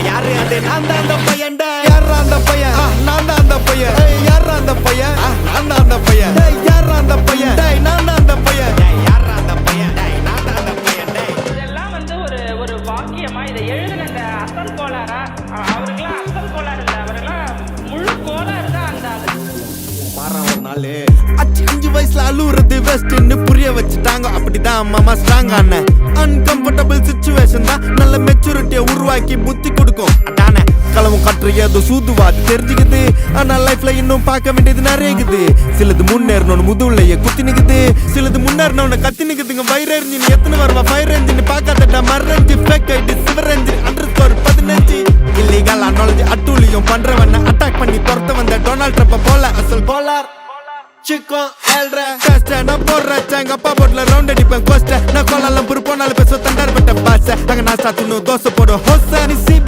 யாரு அது நான் தான் அந்த பையன் யாரா அந்த பையன் நான் தான் அந்த பையன் யாரா அந்த பையன் நான் தான் அந்த பையன் யாரா அந்த பையன் நான் தான் அந்த பையன் யாரா அந்த பையன் நான் தான் அந்த பையன் இதெல்லாம் வந்து ஒரு ஒரு வாக்கியமா இதை எழுதின அந்த அசல் கோளாரா அவருக்கெல்லாம் அசல் கோளாறு இல்லை அவரெல்லாம் முழு கோளாறு தான் அந்த மாறான் ஒரு நாள் 5 வயசுல அழுவுறது வெஸ்ட்னு புரிய வச்சுட்டாங்க அப்படிதான் மாமா ஸ்ட்ராங் ஆன அன்கம்ஃபர்டபிள் சிச்சுவேஷன் தான் நல்ல மெச்சூரிட்டியை உருவாக்கி புத்தி கொடுக்கும் அதானே களவும் கற்று ஏதோ சூதுவாது தெரிஞ்சுக்குது ஆனா லைஃப்ல இன்னும் பார்க்க வேண்டியது நிறைய இருக்குது சிலது முன்னேறணும்னு முதுகுலையே குத்தி நிக்குது சிலது முன்னேறணும்னு கத்தி நிக்குதுங்க ஃபயர் என்ஜின் எத்தனை வருவா ஃபயர் என்ஜின் பார்க்காதடா மர்ரஞ்சி ஃபேக் ஐடி சிவர் என்ஜின் _15 இல்லீகல் நாலேஜ் அட்டூழியம் பண்றவன அட்டாக் பண்ணி துரத்த வந்த டொனால்ட் ட்ரம்ப் போல அசல் கோலார் Chico, elre Teste, நான் போடுறேன் எங்க அப்பா போட்ல ரவுண்ட் அடிப்பேன் கோஸ்ட நான் கோலாலம் புரு போனாலும் பேச தண்டார் பட்ட பாச அங்க நான் சாத்தினும் தோசை போடும் ஹோச நீ